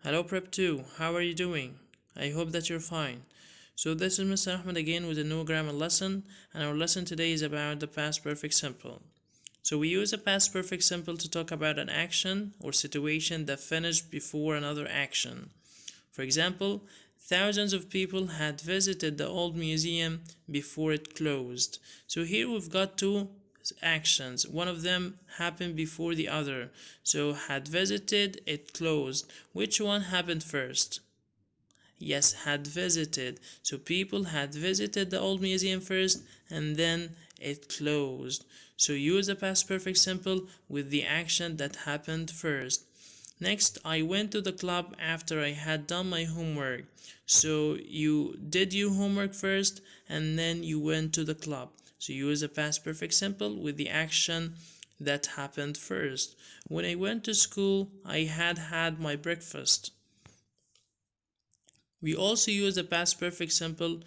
Hello Prep 2, how are you doing? I hope that you're fine. So this is Mr. Ahmed again with a new grammar lesson, and our lesson today is about the past perfect simple. So we use the past perfect simple to talk about an action or situation that finished before another action. For example, thousands of people had visited the old museum before it closed. So here we've got two actions. One of them happened before the other. So had visited, it closed. Which one happened first? Yes, had visited. So people had visited the old museum first and then it closed. So use the past perfect simple with the action that happened first. Next, I went to the club after I had done my homework. So you did your homework first and then you went to the club. So use the past perfect simple with the action that happened first. When I went to school, I had my breakfast. We also use the past perfect simple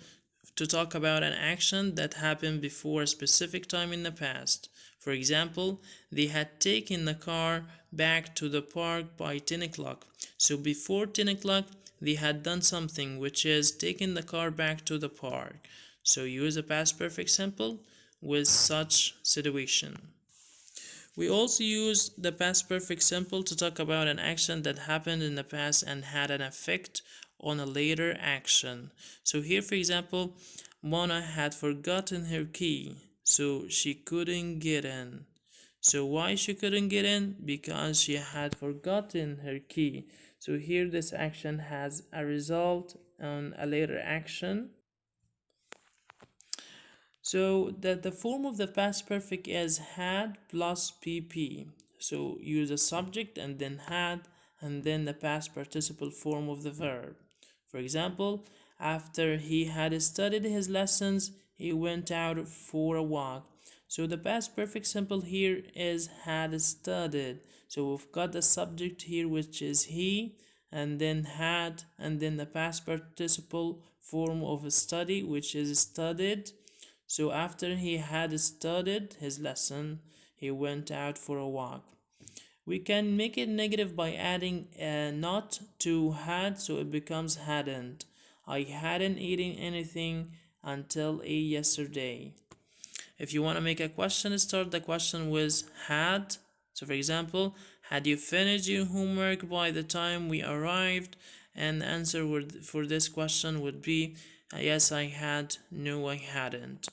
to talk about an action that happened before a specific time in the past. For example, they had taken the car back to the park by 10 o'clock. So before 10 o'clock, they had done something, which is taking the car back to the park. So use a past perfect simple with such situation. We also use the past perfect simple to talk about an action that happened in the past and had an effect on a later action. So here, for example, Mona had forgotten her key, so she couldn't get in. So why she couldn't get in? Because she had forgotten her key. So here this action has a result on a later action. So the form of the past perfect is had plus pp. So use a subject and then had and then the past participle form of the verb. For example, after he had studied his lessons, he went out for a walk. So the past perfect simple here is had studied. So we've got the subject here, which is he, and then had, and then the past participle form of study, which is studied. So after he had studied his lesson, he went out for a walk. We can make it negative by adding not to had, so it becomes hadn't. I hadn't eaten anything until yesterday. If you want to make a question, start the question with had. So for example, had you finished your homework by the time we arrived? And the answer for this question would be yes, I had, no, I hadn't.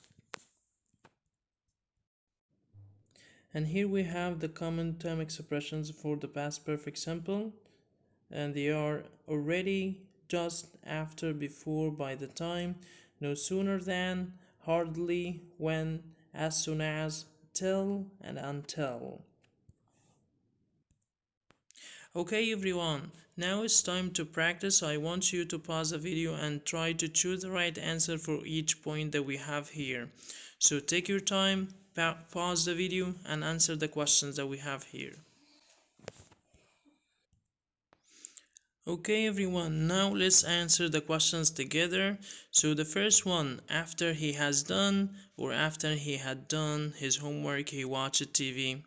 And here we have the common term expressions for the past perfect simple, and they are already, just, after, before, by the time, no sooner than, hardly, when, as soon as, till, and until. Okay everyone, now it's time to practice. I want you to pause the video and try to choose the right answer for each point that we have here. So take your time, pause the video and answer the questions that we have here. Okay everyone, now let's answer the questions together. So the first one, after he has done or after he had done his homework, he watched TV.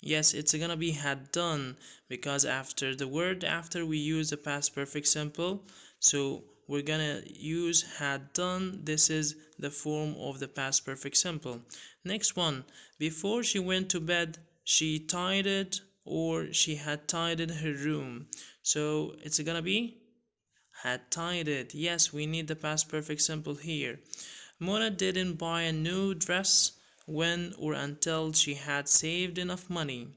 Yes, it's gonna be had done because after the word after we use the past perfect simple. So we're gonna use had done. This is the form of the past perfect simple. Next one, before she went to bed, she tidied or she had tidied her room. So it's gonna be had tidied. Yes, we need the past perfect simple here. Mona didn't buy a new dress when or until she had saved enough money.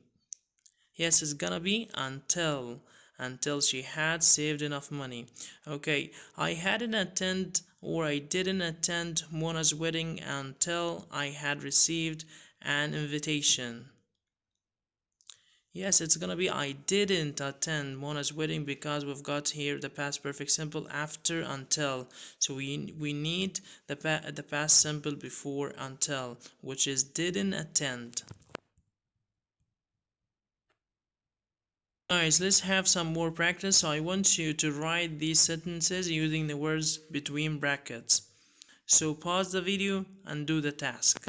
Yes, it's gonna be until she had saved enough money. Okay, I hadn't attend or I didn't attend Mona's wedding until I had received an invitation. Yes, it's gonna be I didn't attend Mona's wedding because we've got here the past perfect simple after until. So we need the past simple before until, which is didn't attend. Guys, let's have some more practice. So I want you to write these sentences using the words between brackets. So pause the video and do the task.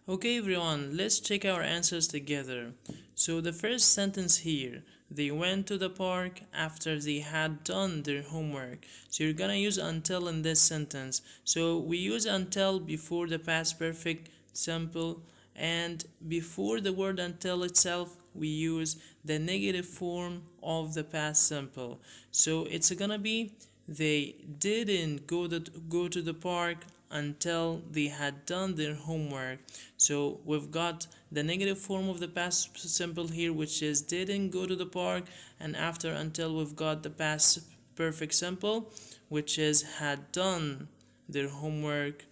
Okay, everyone, let's check our answers together. So, the first sentence here, they went to the park after they had done their homework. So, you're gonna use until in this sentence. So, we use until before the past perfect simple, and before the word until itself, we use the negative form of the past simple. So, it's gonna be they didn't go to the park until they had done their homework. So we've got the negative form of the past simple here, which is didn't go to the park, and after until we've got the past perfect simple, which is had done their homework.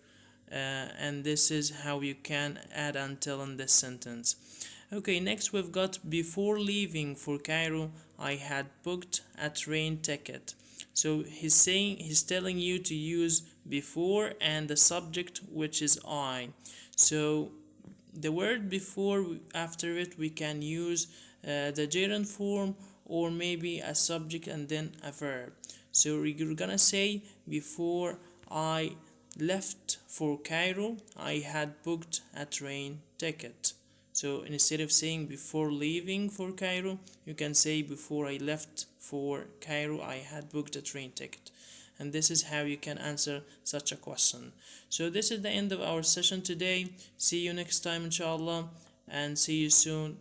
And this is how you can add until in this sentence. Okay, next we've got before leaving for Cairo, I had booked a train ticket. So he's telling you to use before and the subject, which is I. So the word before, after it we can use the gerund form, or maybe a subject and then a verb. So you're gonna say before I left for Cairo, I had booked a train ticket. So instead of saying before leaving for Cairo, you can say before I left for Cairo, I had booked a train ticket. And this is how you can answer such a question. So this is the end of our session today. See you next time, inshallah, and see you soon.